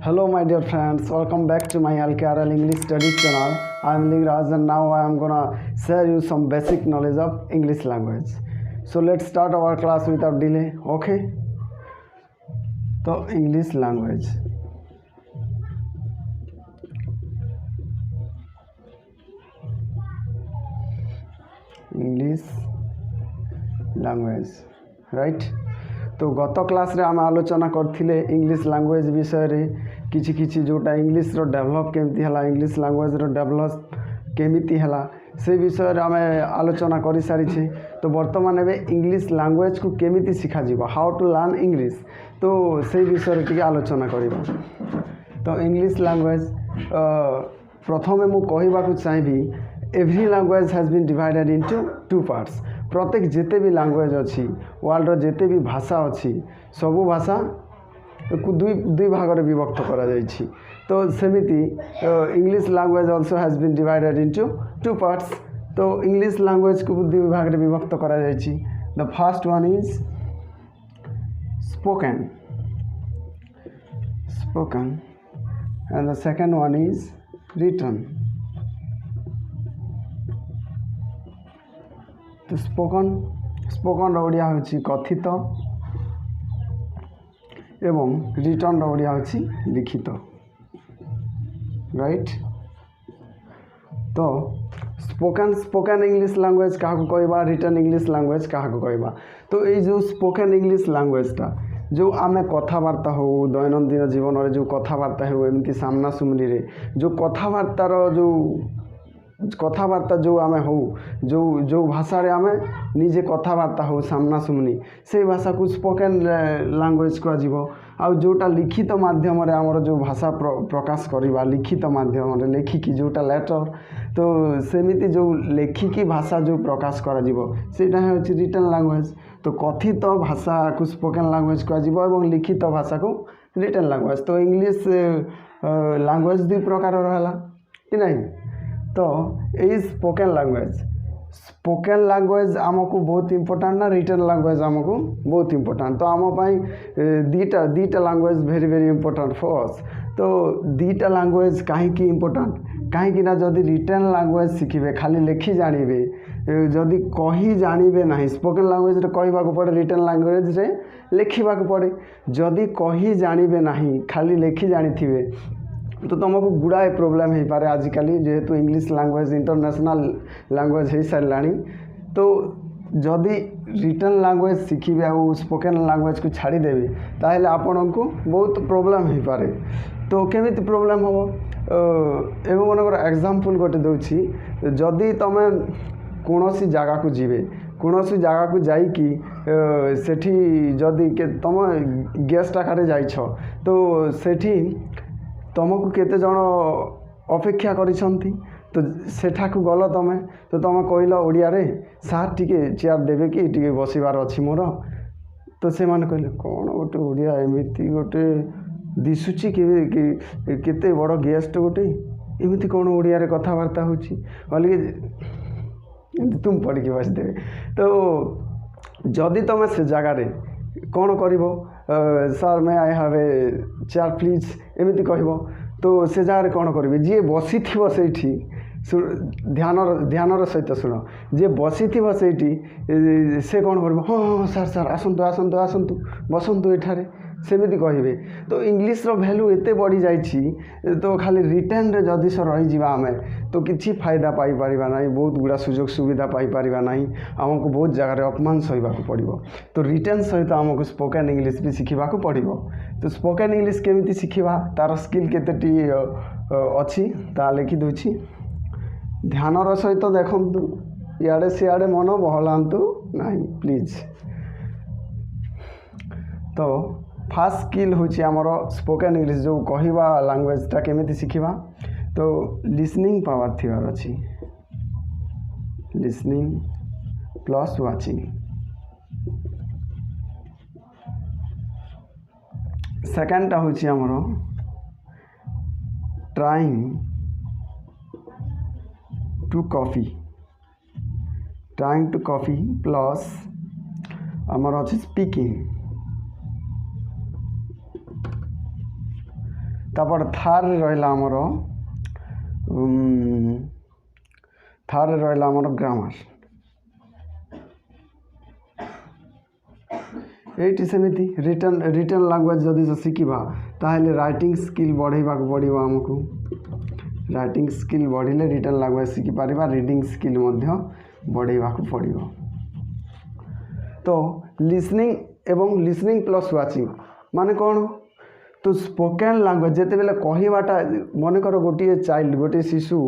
Hello my dear friends, welcome back to my LKRL English Studies channel. I am Lingraj and now I am gonna share you some basic knowledge of English language. So let's start our class without delay, okay? So English language. English language, right? तो गत class रे आम आलोचना करथिले English language विषय रे किछि जोटा इंग्लिश रो डेवलप केमती हला इंग्लिश लैंग्वेज रो डेवलप केमिति हला से विषय रे आमे आलोचना करि सारी छे। तो वर्तमान एबे इंग्लिश लैंग्वेज को केमिति सिखा जीवो, हाउ टू लर्न इंग्लिश, तो से विषय रे टिके आलोचना करिबा। तो इंग्लिश लैंग्वेज प्रथमे मु कहिबा को चाहबी, every language has been divided into two parts. प्रत्येक जिते भी लैंग्वेज अच्छी वर्ल्ड जिते भी भाषा अच्छी सबू भाषा को दुई भाग में विभक्त करा जाइछि। तो सेमिति English language also has been divided into two parts. तो इंग्लिश लैंग्वेज को दुई भाग में विभक्त करा जाइछि। The first one is spoken and the second one is written. तो स्पोकन ओडिया होछि कथित एवं रिटर्न ओडिया होछि लिखित, राइट। तो स्पोकन इंग्लिश लैंग्वेज क्या कहबा, रिटर्न इंग्लिश लैंग्वेज क्या कहबा। तो ये जो स्पोकन इंग्लिश लैंग्वेजटा जो आमे कथबार्ता हो दैनंदिन जीवन में जो कथबार्ता हो एमती सामना सुमनी रे जो कथबार्तार कथबार्ता जो आमे हो जो भाषा रे आमे निजे कथबार्ता हो सामना सुमनी से भाषा को स्पोकन लैंग्वेज कह जीवो। आ जोटा लिखित माध्यम रे हमर जो भाषा प्रकाश करवा लिखित माध्यम रे लेखिकी जोटा लेटर, तो सेमिति जो लेखिकी भाषा जो प्रकाश करा जीवो सेटा है रिटन लैंग्वेज। तो कथित भाषा को स्पोकन लैंग्वेज कह जीवो एवं लिखित भाषा को रिटन लैंग्वेज। तो इंग्लिश लैंग्वेज दुई प्रकार रहला कि नहीं। तो ये स्पोकन लैंग्वेज आमको बहुत इम्पोर्टेंट ना रिटन लैंग्वेज आमको बहुत इम्पोर्टेंट। तो आम पाई दीटा language very very important for us. तो दीटा लैंग्वेज कहीं इम्पोर्टेंट कहीं ना जदि रिटन लैंग्वेज शिखिबे खाली लेखि जानिबे जदि कही जानिबे ना स्पोकन लैंग्वेज रे कहबा को पड़े रिटन लैंग्वेज रे लेखिबा को पड़े। जदि कही जानिबे नाही खाली लेखि जानिथिबे तो तुमको गुड़ाए प्रोब्लेम हो पारे आजिकल जेहेतु इंग्लिश लैंग्वेज इंटरनेशनल लैंग्वेज हो सारानी। तो जदि रिटन लैंग्वेज शिखिबे आ स्पोकन लैंग्वेज को छाड़देवी ताहले आपण को बहुत प्रोब्लेम हो पारे। तो केमिति प्रोब्लेम हम एवं मनकर एग्जांपल गोटे दूची, जदि तुम कौन सी जगह को जीवे कौन सी जगह को जाइकी सेठी जदि तुम गेस्ट आकार जाइछ तो सेठी तुमको केते जन अपेक्षा करिसंती। तो सेठाकू गल तुम तो तुम कहल ओडिया रे सार टिके चेयर देबे कि टिके बसिबार अछि मोर। तो से माने कहले कौन गोटे ओडिया एमिति गोटे दिसुची केते बड़ गेस्ट गोटे एमिति कौन ओडिया रे कथबार्ता होची बोली तुम पढ़ के बस देवे। तो जदि तुम से जगह रे कौन करिवो sir may I have a chair please एमिति कहबो तो से जगह कौन करेंगे जी बसी थी से ध्यान सहित शुण जी बसी थी से कौन कर हाँ सार सार आसतु आसतु आसतु बसतु एठारे सेमिति कहे। तो इंग्लिश रो वैल्यू एते बढ़ी जाइछि तो खाली रिटर्न रे जदि से रही जावा आमे तो किछि फायदा पाई परिबा नाही, बहुत गुड़ा सुजोग सुविधा पाई परिबा नाही, हमको बहुत जगह रे अपमान सहिबा को पड़िबो। तो रिटर्न सहित हमको स्पोकन इंग्लिश भी शिखिबा को पड़िबो। तो स्पोकन इंग्लिश केमिति शिखिबा तार स्किल केतेटी अछि ता लिखि दोछि। ध्यानर सहित देखंतु इआडे सिआडे मन बहलांतु नाही प्लीज। तो फास्ट स्किल होची आमर स्पोकन इंग्लिश जो कहवा लैंग्वेजटा केमिति शिखिबा। तो लिसनिंग पावर थिबार अछि, लिसनिंग प्लस वाचिंग। सेकेंडटा होची आमर ट्राइंग टू कॉपी प्लस आमर अछि स्पीकिंग। तापर थार रहा आमर थार रहा आमर ग्रामर ये सेमती रिटर्न लैंग्वेज जदि शिखा ताहले राइटिंग स्किल बढ़ेबा पड़ो आमको राइटिंग स्किल बढ़िले रिटर्न लैंग्वेज शिखिपर रीडिंग स्किल बढ़ेबा पड़ो। तो लिसनिंग एवं लिसनिंग प्लस वाचिंग माने कौन तो स्पोकन लैंग्वेज जिते बेले कहवाटा मन कर गोटे चाइल्ड गोटे शिशु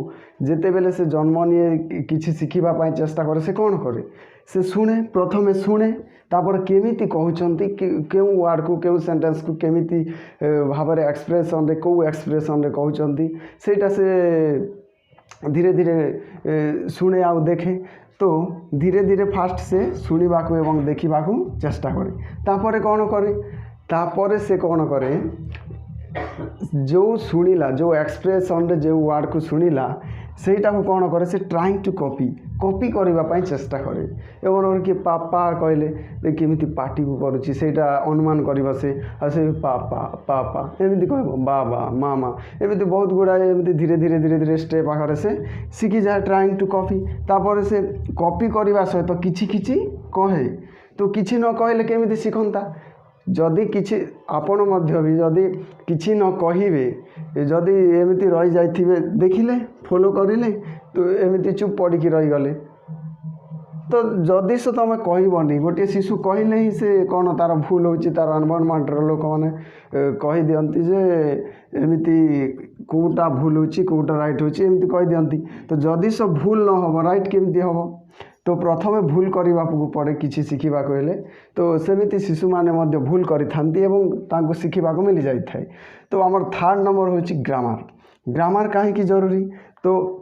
जिते बेले से जन्म निये किसी शिखिबा चेष्टा करे से कौन करे से शुणे प्रथमे शुणे तापर केमिति कहउचंती केउ वर्ड को केउ सेंटेंस को केमिति भाव में एक्सप्रेशन रे को एक्सप्रेशन रे कहउचंती सेटा से धीरे धीरे शुणे आ देखे तो धीरे धीरे फास्ट से शुणा को एवं देखा चेष्टा करे तापर कौन करे तापर से कौन करे जो शुणिला जो एक्सप्रेशन रे जो वर्ड को शुणिला सेटा को कौन करे से ट्राइंग टू कॉपी करने चेष्टा करे एवं कि पापा कहले केमिति पार्टी को करुच्ची सेटा अनुमान कर से पापा पापा एमती कह बाबा मामा एमती बहुत गुड़ाए एमती धीरे धीरे धीरे धीरे स्टेप आगे से शिखी जाए ट्राइंग टू कॉपी तापर से कॉपी करने सहित किछि किछि कहे तो किछि न कहले केमिति शिखंता जदि किछि आपण मध्य भी जदि किछि न कहिबे जदि एमिति रही जाइथिबे देखिले फॉलो करिले तो एमिति चुप पड़ी रहीगले तो जदि से तुम कहबनी गोटे शिशु कहले ही से कौन तार भूल होची तार एनवायरनमेंट लोक मैंने कही दियंती जे एमिति कोटा भूल होची कोटा राइट होची एमिति कही दियंती तो जदि से भूल न हो राइट केमिति हो तो प्रथमे भूल करने पड़े किसी शिखा कहले तो सेमिति शिशु माने मध्य भूल करिथांती एवं तांको शिखा मिल जाए। तो आमर थर्ड नंबर होची ग्रामर कहीं जरूरी तो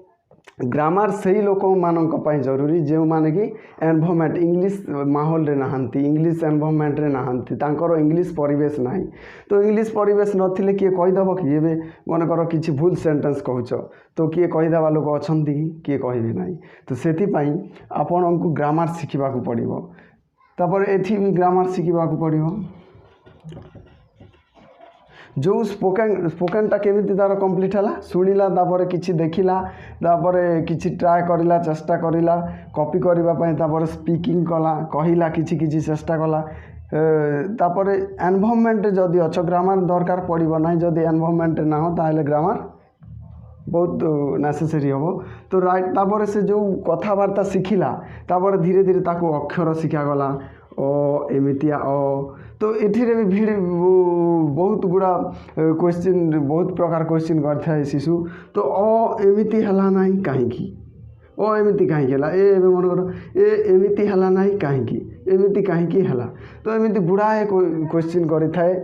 ग्रामर से ही लोक मानक जरूरी जो माने कि एनवायरनमेंट इंग्लिश माहौल रे नहांती इंग्लिश एनवायरनमेंट रे नहांती तांकर इंग्लिश परिवेश नाही तो इंग्लिश परिवेश नथिले किए कहीदेव कि ए मन कर किसी भूल सेंटेंस कहूच तो किए कहीदेवा लोक अछंती किए कहबे नाही तो सेथिपाई आपण को ग्रामर शिखिबा को पड़िबो तापर एथि भी ग्रामर शिखिबा को पड़िबो जो स्पोकनटा केमिति तार कंप्लीट है शुणिला तापर किछि देखिला तापर किछि ट्राए करिला चेष्टा करिला कॉपी करबा तापर स्पीकिंग कला कहिला किछि किछि चेष्टा कला तापर एनवायरनमेंट जदि अच्छ ग्रामर दरकार पड़िबो नाही जदि एनवायरनमेंट ना हो ताहले ग्रामर बहुत नेसेसरी हम तो राइट तापर से जो कथबार्ता शिखिला तापर धीरे धीरे ताको अक्षर शिखा गला एमितिया तो एथिरे भी भीड़ बहुत गुड़ा क्वेश्चन बहुत प्रकार क्वेश्चन करता शिशु तो एमिति हला नाही काहेकि एमिति काहेकि हला मन कर एमिति हला नाही काहेकि एमिति काहेकि हला तो एमिति गुड़ाए क्वेश्चन करिथाए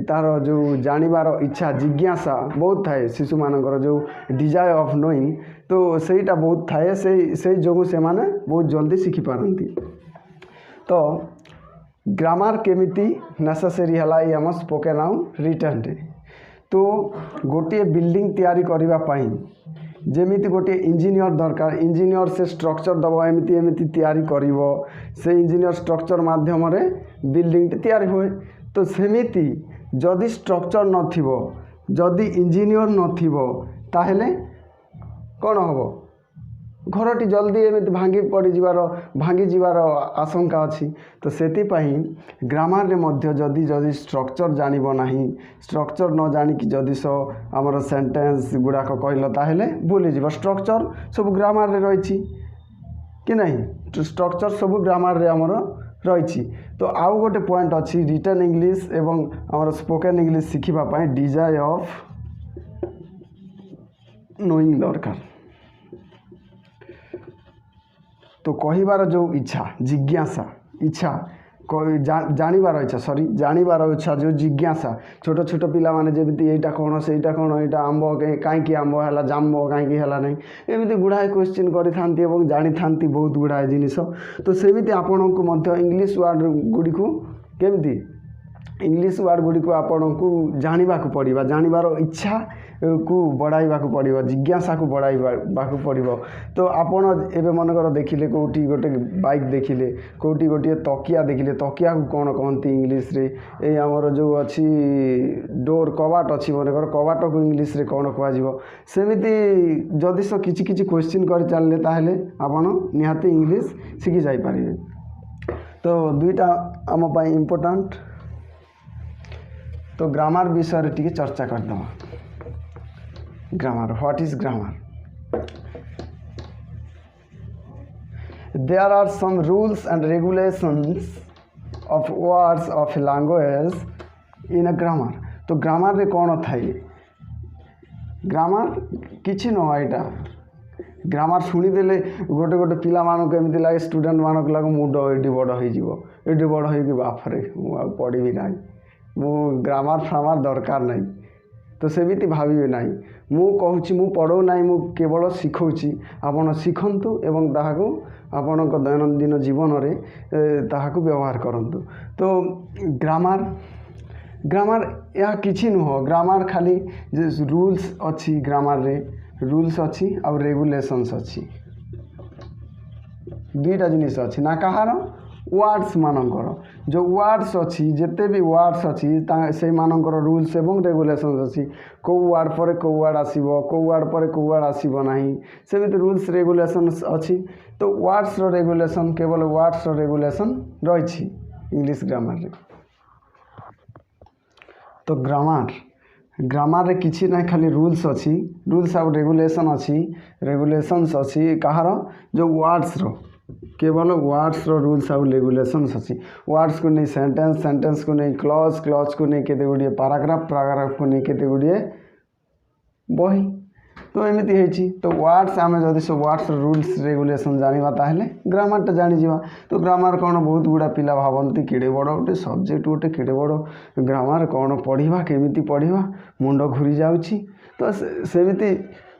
तार जो जानिबार इच्छा जिज्ञासा बहुत थाए शिशु मानकर जो डिजायर ऑफ नोइंग तो सेटा बहुत थाए से जो से माने बहुत जल्दी शिखि पारंती। तो ग्रामर केमिति नेसेसरी हला ये हम स्पोकन आउ रिटन रे तो गोटे बिल्डिंग तैयारी करबा पाई जेमिति गोटे इंजीनियर दरकार इंजीनियर से स्ट्रक्चर दबो एमिति एमिति तैयारी करिवो से इंजीनियर स्ट्रक्चर माध्यम रे बिल्डिंग तैयारी होए तो सेमिति जदि स्ट्रक्चर नथिबो जदि इंजीनियर नथिबो ताहेले कोन हबो घरटी जल्दी एमती भांगी जीवार आशंका अच्छी तो सेतिपाई ग्रामर रे मध्य जदि जदि स्ट्रक्चर जानिबो नाही स्ट्रक्चर न जानिकी जदि आमर सेंटेंस गुड़ाक कहल ताहेले भूली जीव स्ट्रक्चर सब ग्रामर रे रही कि नहीं स्ट्रक्चर सब ग्रामर रे आमर रही तो आउ गोटे पॉइंट अच्छी रिटन इंग्लिश एवं आमर स्पोकन इंग्लिश शिखिबा पाई डिजायर ऑफ नोइंग दरकार तो कहिबार जो इच्छा जिज्ञासा इच्छा जानिबार इच्छा सॉरी जानिबार इच्छा जो जिज्ञासा छोट छोट पिला माने जेमिति एटा कोन सेटा कोन एटा आंबो काईकि आंबो हला जाम्बो काईकि हला नै एमिति गुड़ाए क्वेश्चन करि थांती एवं जानि थांती बहुत गुड़ाए जिनिस तो सेमिति आपन को मध्य इंग्लिश वर्ड गुडी को केमिति इंग्लिश वार्ड गुड़ी को आपण को जानवा पड़ा जानवर इच्छा को बढ़ावा पड़ो जिज्ञासा को बढ़ावा पड़ो तो आपण एवं मनकर देखिले कौटी गोटे बाइक देखिले कौटी गोटे तकिया देखिले तकिया को कौन कहती इंग्लिश रे ये आमर जो अच्छी डोर कबाट अच्छी मनकर कबाट को इंग्लिश रे कौन कह सेमती जदि किसी किसी क्वेश्चन कर चलिए ताहले आपण निहाती इंग्लिश शिखी जापर। तो दुईटा आम पाई इम्पोर्टेंट। तो ग्रामर विषय टी चर्चा करदे। Grammar, what is grammar? There are some rules and regulations of words of language in a grammar. तो ग्रामर रे कौन थाए? ग्रामर किछि न एटा ग्रामर शुणीदे गोटे गोटे पिला मानक एमती लगे स्टूडेंट मानक लगे मुंड एटी बड़ हो बड़ हो बाफरे मुझे पढ़ी ना मु ग्रामर फ्रामर दरकार नहीं। तो सेमिति भाविबे नहीं मु कहूँ मु पढ़ो ना मु केवल शिखौची आपण शिखंतु एवं ताहाको आपणक दैनंदिन जीवन में ताहाको व्यवहार करंतु। तो ग्रामर ग्रामर या किछि नुह ग्रामर खाली रूल्स अच्छी ग्रामर रे रूल्स अच्छी और रेगुलेशंस अच्छी दुईटा जिनिस अच्छी ना कहार वर्ड्स मानकर जो वर्ड्स अच्छी जिते भी वर्ड्स अच्छी से मानकर रूल्स एवं रेगुलेशंस अच्छी कौ वर्ड पर कौ वर्ड आसो कौ वर्ड पर कौ वर्ड आसो ना सेमती रूल्स रेगुलेशंस अच्छी। तो वर्ड्स रेगुलेशन केवल वर्ड्स रेगुलेशन रही इंग्लिश ग्रामर रे। तो ग्रामर रे किछि ना खाली रूल्स अच्छी रूल्स और रेगुलेशन अच्छी रेगुलेशंस अच्छी कहार जो वर्ड्स रो केवल वर्ड्स रो रूल्स और रेगुलेशंस अच्छी वर्ड्स को नहीं सेंटेंस को नहीं क्लॉज को नहीं केते गुड़िए पैराग्राफ को नहीं केते गुड़िए बही। तो एमती है। तो वर्ड्स आम जदि सब वर्ड्स रूल्स रेगुलेशन जाना ताहले ग्रामरटा जानीजा। तो ग्रामर कौन बहुत गुड़ा पिला भावती केड़े बड़ गोटे सब्जेक्ट गोटे केड़े बड़ ग्रामर कौन पढ़ा केमी पढ़ा मुंड घूरी जाऊँगी। तो सेमती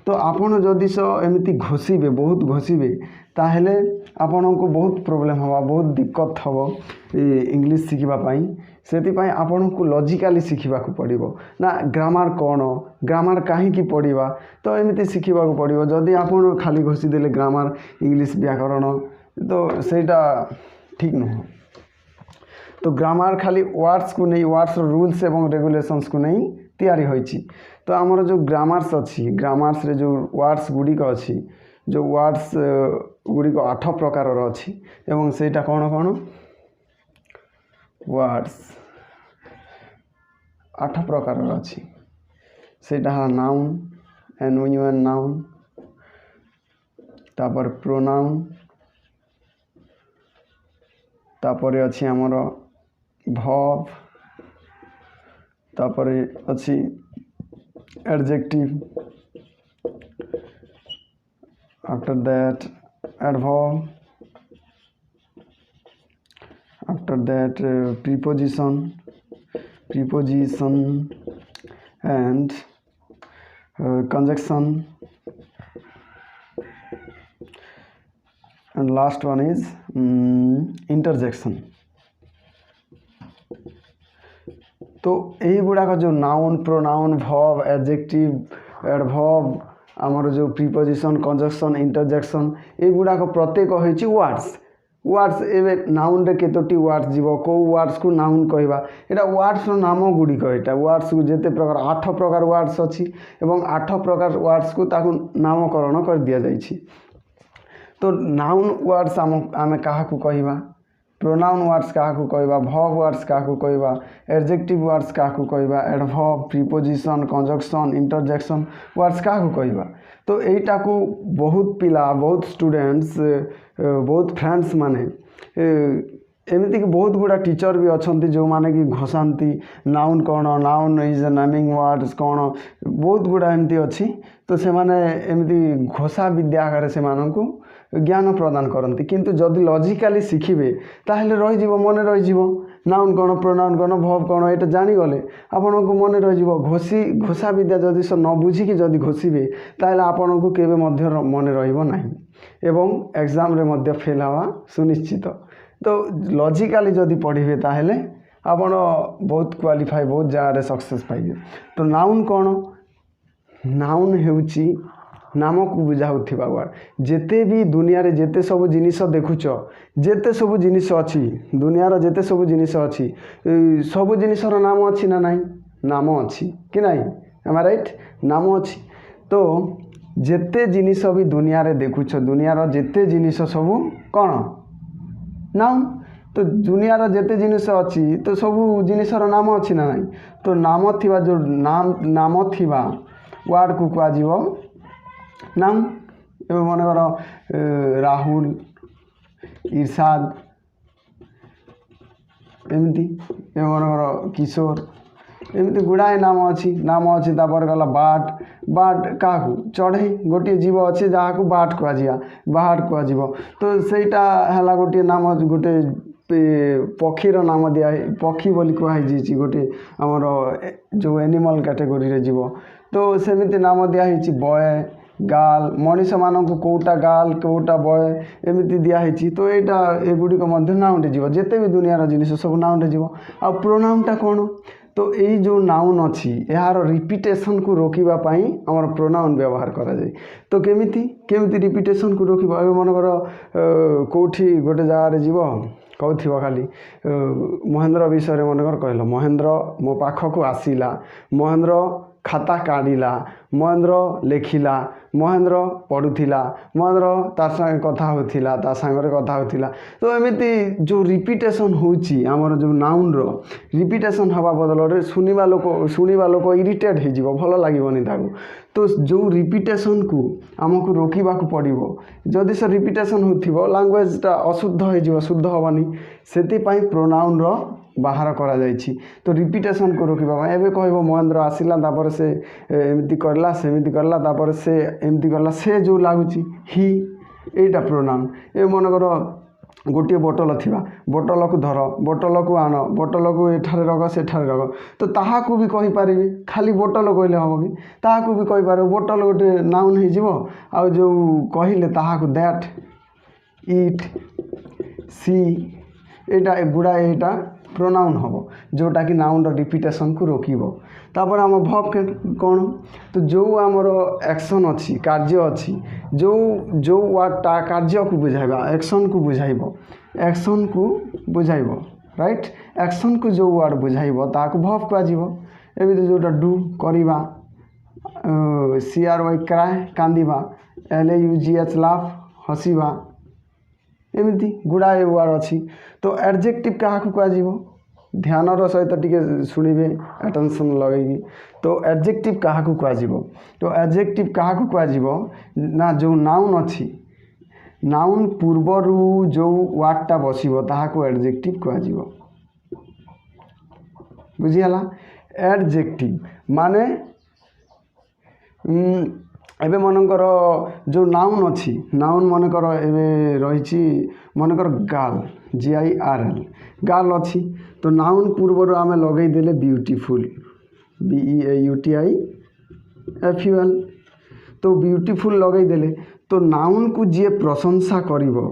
तो आपड़ जदि एमती घोषे बहुत घोषे ताहले आपण को बहुत प्रोब्लेम हवा बहुत दिक्कत हम इंग्लिश शिखापी से आपण को लॉजिकली शिखा पड़ो ना ग्रामर कौन ग्रामर कहीं पढ़ा। तो एमती शिखा पड़ो जदि आप खाली घोषीदे ग्रामर इंग्लिश व्याकरण तो सेटा ठीक नुह। तो ग्रामर खाली वर्ड्स को नहीं वर्ड्स रूल्स एवं रेगुलेशंस को नहीं तैयारी होइछि। तो आमर जो ग्रामर्स अच्छी ग्रामर्स रे जो वर्ड्स गुड़िक अच्छी जो वर्ड्स गुड़िक 8 प्रकार अच्छी एवं सेटा कौन कौन वर्ड्स 8 प्रकार अच्छी सेटा नाउन एनोनिमन नाउन तापर प्रोनाउन तापर अच्छी आमर वर्ब तापर अच्छी adjective after that adverb after that preposition and conjunction and last one is interjection। तो यही गुड़ाक जो noun pronoun verb adjective adverb आमर जो प्रीपोजिशन कंजक्शन इंटरजेक्शन ये गुड़ाक प्रत्येक होइछि वर्ड्स एवं नाउन रे केतोटी वर्ड्स जीव कौ वर्ड्स को नाउन कहवा एटा वर्ड्स नाम गुड़िक एटा वर्ड्स को जेते प्रकार 8 प्रकार वर्ड्स अच्छी एवं 8 प्रकार वर्ड्स को ताकू नामकरण कर दिया जाइछि। तो नाउन वर्ड्स आम क्या कहवा प्रोनाउन वर्ड्स क्या कहवा वर्ब वर्ड्स क्या कहवा एडजेक्टिव वर्ड्स क्या कहवा adverb preposition conjunction interjection words क्या कहवा। तो यहीटा को बहुत पिला बहुत स्टूडेंट्स बहुत फ्रेंड्स माने एमती कि बहुत गुड़ा टीचर भी अच्छा जो माने कि घोषाती नाउन कौन noun is a naming words कौन बहुत गुड़ा एमती अच्छी। तो से माने एमती घोषा विद्या आकार से मानू ज्ञान प्रदान करती किंतु जदि लॉजिकली शिखिबे ताहले रही मन रही नाउन कौन प्रोनाउन कौन वर्ब कौन ये जानीगले आपण को मन रही घोषा विद्या जदि न बुझिकी जदि घोषिबे ताहले आपण को केबे मध्य मन रहिबो नाही एवं एग्जाम रे मध्य फेल हवा सुनिश्चित। तो लॉजिकली जदि पढ़िबे ताहले आपण बहुत क्वालिफाई बहुत जगह सक्सेस पाइबे। तो नाउन कौन नाउन हेउची नाम को बुझाउथिबा वर्ड जेते भी दुनिया रे जेते सब जिनिस देखुच जेते सब जिनिस अच्छी दुनिया रो जेते सब जिनिस अच्छी सब जिनिस रो नाम अच्छी ना नहीं नाम अच्छी कि नहीं एम राइट नाम अच्छी। तो जेते जिनिस भी दुनिया रे देखुच दुनिया रो जेते जिनिस सब कौन नाउन। तो दुनिया रो जेते जिनिस अच्छी तो सब जिनिस रो नाम अच्छी ना नहीं। तो नाम थिबा जो नाम थिबा वार्ड को कुआ जीव नाम। मन कर राहुल इरशाद एमती मन कर किशोर एमती गुड़ाए नाम अच्छी तापर गला बाट बाट क्या चढ़ई गोटे जीव अच्छे जहाँ को बाट कहुआ बाहाट कहुव। तो सहीटा है गोटे नाम गोटे पक्षीर नाम दिया पक्षी बोली कहुई गोटे आमर जो एनिमल कैटेगोरी जीव। तो सेमती नाम दिखाई बय गाल मनीष मानक कोटा गाल कोटा बय एमती दिखाई। तो यहाँ एगुड़िक नाउन जीव जिते भी दुनिया जिनिस सब नाउन जीव। आ प्रोनाउनटा कौन तो यही जो नाउन अच्छी यार रिपिटेशन को रोकवाई आमर प्रोनाउन व्यवहार करा जाए। तो केमिति रिपिटेशन को रोक मनकर कौटी गोटे जगार जीव कहूब खाली महेंद्र विषय मनकर कहल महेंद्र मो पाखक आसिला महेंद्र खाता काढ़ला महेंद्र लेखिला महेंद्र पढ़ुला महेंद्र ता संगे कथा होतिला ता संगे कथा होतिला। तो एमती जो रिपिटेशन होची आमर जो नाउन रो रिपिटेशन हवा बदल रे सुनिबा लोक इरिटेट हो जीव भल लागोनी ताकू। तो जो रिपिटेशन को आमको रोकवा पड़ो जदि से रिपिटेशन हो लैंग्वेजटा अशुद्ध हो शुद्ध हेनी से प्रोनाउन रो बाहर करा जाइछि। तो रिपिटेशन को रोकवा एवं कह महेंद्र आसिला तापर से एमती करला सेमती करला तापर से एमती करला से जो लगुच ही एटा प्रोनाउन। ए मनकर गोटे बोतल थिबा बोतल को धर बोतल को आन बोतल को एठारे रख सेठारे रख। तो ताहाकू भी कहि पारिबे खाली बोतल कहले हम कि ताहाकू भी कहि पारे बोतल गोटे नाउन हो जीवो। आ जो कहले ताहाकू दैट इट सी एटा गुड़ा एटा प्रोनाउन हम जोटा कि नाउन रिपिटेशन को रोकब। तापर आम भव के कौन तो जो आमर एक्शन अच्छी कार्य अच्छी जो जो वार्डटा कार्य को बुझाइबा एक्शन को बुझाइब एक्शन को बुझाइब राइट एक्शन को जो वार्ड बुझाइब ताको भव कहुव। एमती जोटा डू करिबा CRY क्राए कांदिबा LAUGH लाफ हसिबा एमती गुड़ाए वार्ड अच्छी। तो एडजेक्टिव क्या कहुव ध्यानर सहित टिके शुणिबे अटेंशन लगेगी। तो एडजेक्टिव क्या कहुव तो एडजेक्टिव क्या कहुव ना जो नाउन अच्छी नाउन पूर्वरु जो वार्डटा बसिबो ताहाको एडजेक्टिव कहुव बुझीगला। एडजेक्टिव माने एबे मनकर जो नाउन अच्छी नाउन मनकर एबे रही मनकर गाल GIRL गाल अच्छी। तो नाउन पूर्वर आम लगेदेले ब्यूटीफुल BEAUTIFUL। तो ब्यूटीफुल लगेदेले तो नाउन को जी प्रशंसा करिवो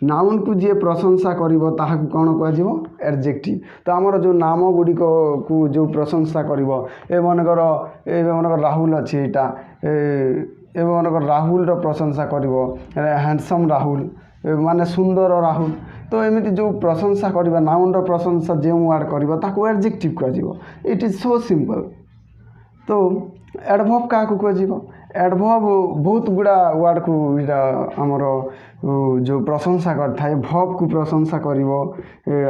नाउन को जी प्रशंसा करिवो ताहाकू कौन कहुव एडजेक्टिव। तो आमर जो नाम गुड़िक को जो प्रशंसा करिवो ए मनकर राहुल अच्छी एटा ए मनकर राहुल रो प्रशंसा करिवो हैंडसम राहुल माने सुंदर राहुल। तो एमती जो प्रशंसा करवा नाउन रो प्रशंसा जो वार्ड करिवो ताको एडजेक्टिव कहुव। It is so simple. तो एडवर्ब क्या कहुव एडवर्ब बहुत गुड़ा वार्ड को आमर जो प्रशंसा करता भव को प्रशंसा करिवो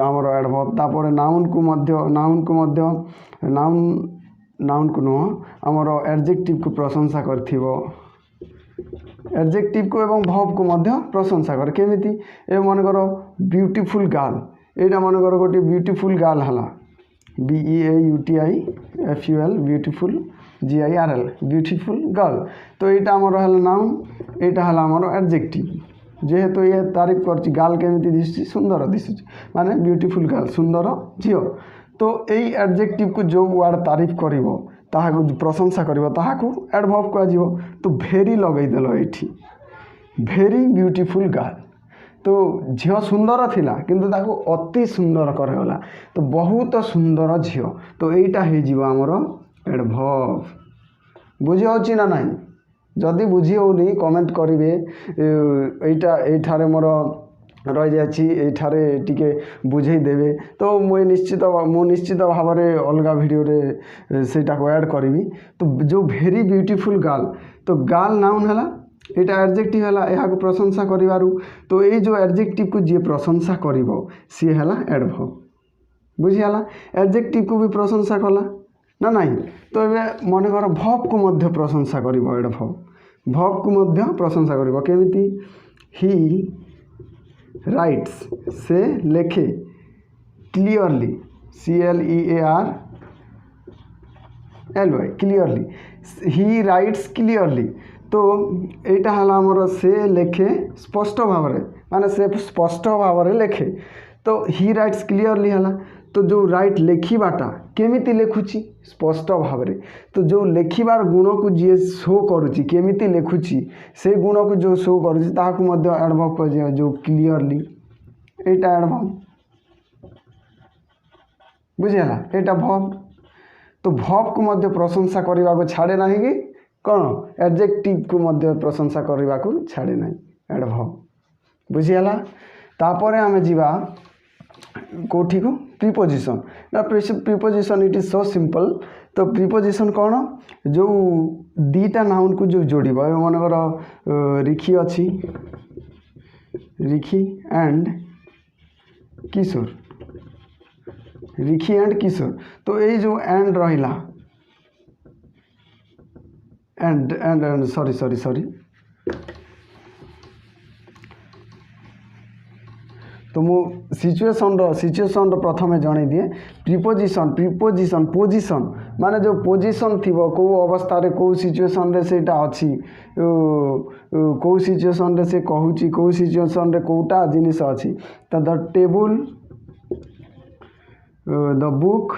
आमर एडवर्ब। तापर नाउन को नुह आमर एडजेक्टिव को प्रशंसा करथिवो एडजेक्टिव को एवं भव को मध्य प्रशंसा कर केमिति ए मनकर ब्यूटीफुल गार्ल एटा मनकर गोटे ब्यूटीफुल गार्ल हला BEAUTIFUL beautiful GIRL beautiful girl. तो यहाँ आमर है नाउन यहाँ है आमर एडजेक्टिव जेहेतु ये तारीफ कर गाल केमिति दिशुची सुंदर दिशुची माने ब्यूटीफुल गार्ल सुंदर झील। तो यही एडजेक्टिव को जो वार्ड तारीफ करिवो ताहाकू प्रशंसा करिवो ताहाकू एडवर्ब कहुव। तो भेरी लगेदेल ये भेरी ब्यूटीफुल गार्ल तो झील सुंदर थिला किंतु ताको अति सुंदर करागला तो बहुत सुंदर झील तो यहीटा हो आमर एडवर्ब बुझी होची ना नहीं जदि बुझी होनी कमेंट करेंगे ये मोर रही जाठारे टिके बुझे देवे तो मुझे निश्चित भाव में अलग वीडियो रे सेटा को ऐड करी तो जो वेरी ब्यूटीफुल गर्ल तो गर्ल नाउन है यहाँ एडजेक्टिव है यहाँ प्रशंसा करू तो ये जो एडजेक्टिव को जी प्रशंसा कर सी है एडवर्ब बुझीगला एडजेक्टिव को भी प्रशंसा कला ना नहीं तो ये मनकर भर्ब को मध्य प्रशंसा कर एडवर्ब भर्ब को मध्य प्रशंसा कर केमिति ही राइट्स से लेखे क्लियरली CLEARLY क्लियरली ही राइट्स क्लियरली तो यहाँ है आमर से लेखे स्पष्ट भाव में माने से स्पष्ट भाव में लेखे तो ही राइट्स क्लियरली है तो जो राइट लेखिबाटा केमिति लेखुची स्पष्ट भाव में तो जो लेखिबार गुण को जी शो करुच्ची केमिति लेखुची से गुण को जो शो करुच्ची ताकू मध्य एडवर्ब कह जो क्लियरली एटा एडवर्ब बुझीगला एटा भर्ब तो भर्ब को मध्य प्रशंसा करने को छाड़े ना कि कौन एडजेक्टिव को मध्य प्रशंसा करने को छाड़े ना एडवर्ब बुझीगला तापर आमे जीवा कोठी को प्रीपोजिशन ना preposition it is so simple तो प्रीपोजिशन कौन जो दीटा नाउन को जो जोड़ मनकर रिखी अच्छी रिखी एंड किशोर रिखी एंड किशोर तो ये जो एंड रहा एंड एंड एंड सॉरी तो मु सिचुएशन प्रथम जन दिए प्रीपोजिशन पोजिशन माने जो पोजिशन थी कौ अवस्था रे कौ सिचुएशन रे सेटा अच्छी कौ सिचुएशन रे से कहूची कौ सिचुएशन रे कोटा जिनिस अच्छी तो the table the book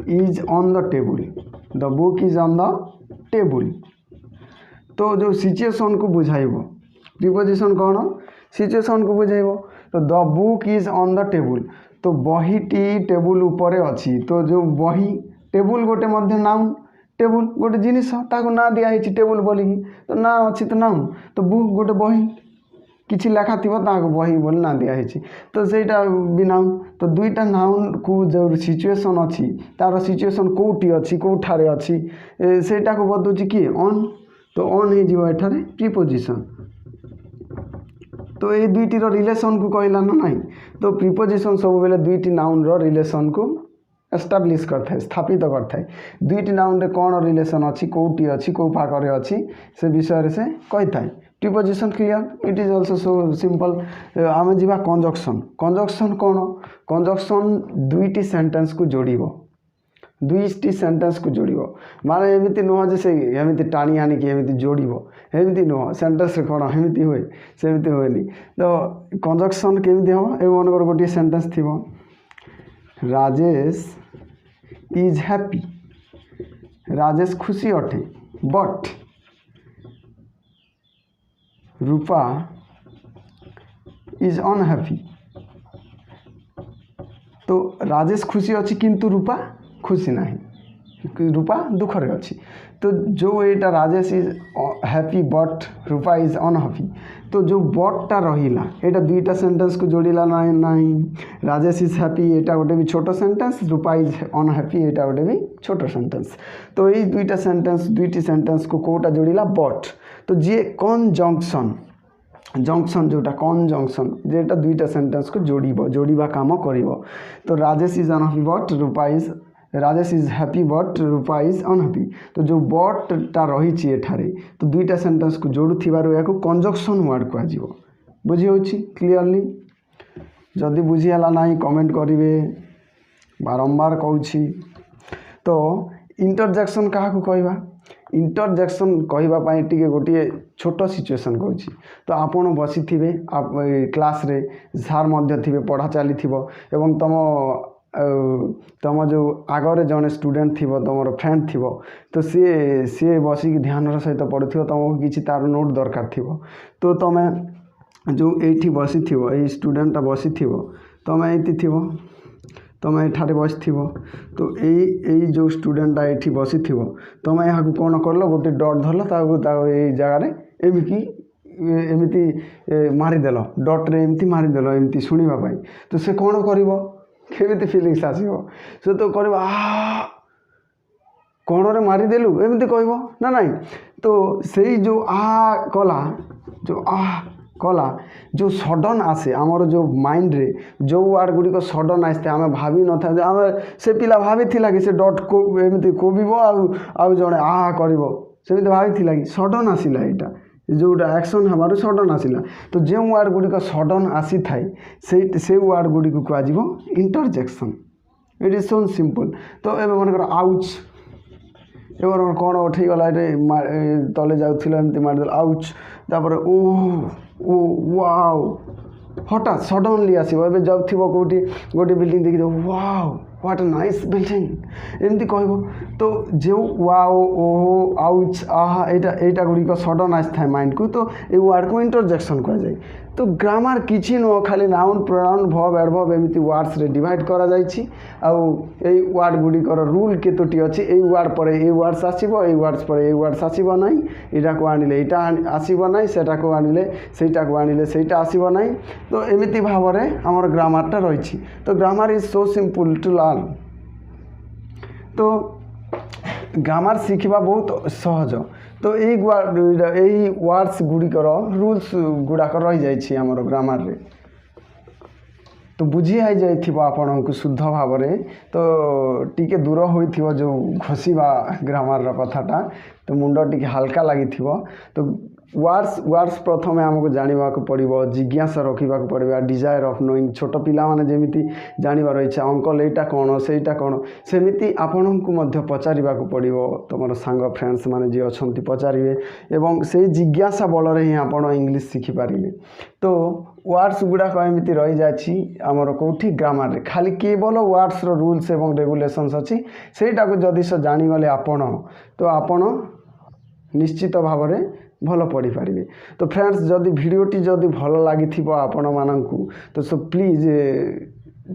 is on the table the book is on the table तो जो सिचुएशन को बुझाइब प्रीपोजिशन कौन सिचुएशन को बुझेब तो the book is on the table तो बहीटी टेबुल उपरे अच्छी तो जो बही टेबुल गोटे मध्य नाउन टेबुल गोटे जिनिस ताको ना दिया टेबुल बोलिकी तो ना अच्छी तो नाउन तो बुक गोटे बही किसी लेखा थी बही बोली ना दिया तो सेटा भी नाउन तो दुईटा नाउन को जो सिचुएशन अच्छी तार सिचुएशन कौटी अच्छी कौठारे अच्छी सेटा को बतौची किए ऑन तो ऑन हो प्रीपोजिशन तो ये दुईटी रिलेशन को कहला ना नहीं तो प्रीपोजिशन सब बेले दुईटी नाउन रिलेशन को एस्टाब्लिश करता है स्थापित करता है दुईटी नाउन रे कौन रिलेशन अच्छी कौटी अच्छी कौ पाखरे अच्छी से विषय से कही था preposition clear it is also so simple आम जा कंजक्शन कौन कंजक्शन दुईटी सेंटेंस को जोड़ दुईटी सेंटेंस को जोड़ माने एमती नुह जे से एमती टाणी आनिकी एमती जोड़ एमती नुह सेंटेंस कौन एमती हुए सेमती हुए तो कंजक्शन केमती हम ए मनकर गोटे सेंटेंस थी राजेश इज हैप्पी राजेश खुशी अटे बट रूपा इज अनहैप्पी तो राजेश खुशी अच्छी किंतु रूपा खुशी नहीं रूपा दुखरे अच्छी तो जो यहाँ Rajesh is happy but Rupa is unhappy तो जो बटटा रहा यहाँ दुईटा सेंटेंस को जोड़ला नहीं राजेश इज हैप्पी यहाँ गोटे भी छोट सेंटेंस रूपा इज अनहैप्पी यहाँ गोटे भी छोट सेंटेंस तो ये दुईटी सेंटेंस को कोटा जोड़ला बट तो जी कंजंक्शन जंक्शन जोटा कंजंक्शन जेटा दुईटा सेंटेंस को जोड़ा काम कर तो Rajesh is unhappy but Rupa is Rajesh is happy but Rupa is unhappy तो जो बटटा रही एठारे तो दुईटा सेंटेंस को जोड़ुथिबारु याको कंजंक्शन वर्ड कह बुझी होची क्लियरली जदि बुझीगला ना कमेंट करेंगे बारंबार कहूँ तो इंटरजेक्शन क्या कहवा इंटरजेक्शन कहवाई टी गोटे छोट सिचुएशन कहूँ तो आपड़ बसी थे क्लास रे सार मध्य थे पढ़ा चली एवं तुम जो आगे जड़े स्टूडेंट थी तुम फ्रेंड थी तो सी बसिक ध्यान सहित पढ़ु तुमको किसी तार नोट दरकार थी तो तुम जो एठी बसी थिवो ए स्टूडेंटा बसी थिवो तमे एति थिवो तमे एठारे बसी थिवो तो ए जो स्टूडेंटा एठी बसी थिवो तमे यहाँ कोन करलो गोटे डॉट धरलो ताको ए जगह रे एमिति मारिदेल डट रे एमती मारिदेल एमती शुणा तो से कौन कर केमी फिलिंग्स आसो से तो कर कौन रे मारिदेलु एमती कह ना नाई तो से जो कला जो कला जो सडन आसे आमर जो माइंड रे जो वार्ड गुड़िक सडन आसते आम भावी न था आम से पिला भाभी कि से डट को एमती कोबिब आउ जड़े कर भाभी कि सडन आसला यहाँ जोटा एक्शन हमारे सडन आसला तो जो वार्ड गुड़िक सडन आसी थाए से वार्ड गुड़िक कह interjection it is so simple तो ये मन आउच एवं कौन उठेगला तले जाऊला एमती मारिदेल आउच तापर ओ वाओ हठात सडनली आसो ए जब थी कौटी गोटे बिल्डिंग देखी wow what a nice building एमती कह तो जो वाओ ओहो आउच आहा एटा गुड़िक सडन आसी था माइंड को तो ये वार्ड को इंटरजेक्शन कह जाए तो ग्रामर किसी नुह खाली नाउन प्रोनाउन भर्ब एडवर्ब एमती वार्ड्स रे डिवाइड करा जाइछि आउ ए वार्ड गुड़िकर रूल केतोटी अच्छी ए वार्ड पर ए वार्ड्स आसीबो ए वार्ड्स पर ए वार्ड्स आसीबो नाही एटा को आनिले एटा आसीबो नाही सेटा को आनिले सेटा को आनिले सेटा आसीबो नाही तो एमिति भाव रे हमर ग्रामरटा रहिछि तो grammar is so simple to learn तो ग्रामर शिखा बहुत सहज तो यही वार्ड्स गुड़िकर रूल्स गुड़ाक रही जाइए ग्रामर रे तो बुझी आई जाइथिबो आपन को शुद्ध भाव रे तो टिके दूर होइथिबो जो घोषिबा ग्रामर रो कथाटा तो मुंड टिके हल्का लागिथिबो तो वार्ड्स प्रथम आमको जानवा पड़ो जिज्ञासा रखा पड़ा डिजायर ऑफ नोइंग छोट पिला माने जेमिति जानवर इच्छा अंकल एटा कौन सेटा कौन सेमिति आपण को पचार पड़ो तुम सांग फ्रेंड्स माने जी अच्छा पचारे एवं से जिज्ञासा बल ही आप इंग्लिश शिखिपारे तो वार्ड्स गुड़ाक एमती रही जामर कौटी ग्रामर रे खाली केवल वार्ड्स रो रूल्स एवं रेगुलेशंस अच्छी सेटा को जदि से जानीगले आपण तो आपण निश्चित भाव में भल पढ़ी पारे तो फ्रेंड्स जदि भिडियोटी जदि भल लगी आपण मानू तो सो प्लीज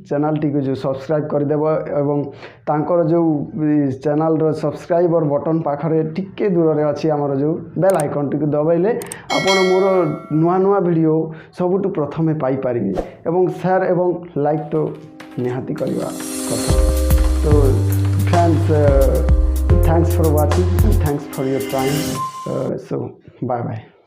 चैनल टी को जो सब्सक्राइब करदेव एवं तांकर जो चैनल रो सब्सक्राइबर बटन पाखरे टिके दूर रे अच्छी आमर जो बेल आइकन टी को दबाइले आपण मोर नुआ नुआ वीडियो सबुठु प्रथमे पाई पारिबे एवं शेयर एवं लाइक तो निहाती करवा कथा तो friends thanks for watching and thanks for your time so bye bye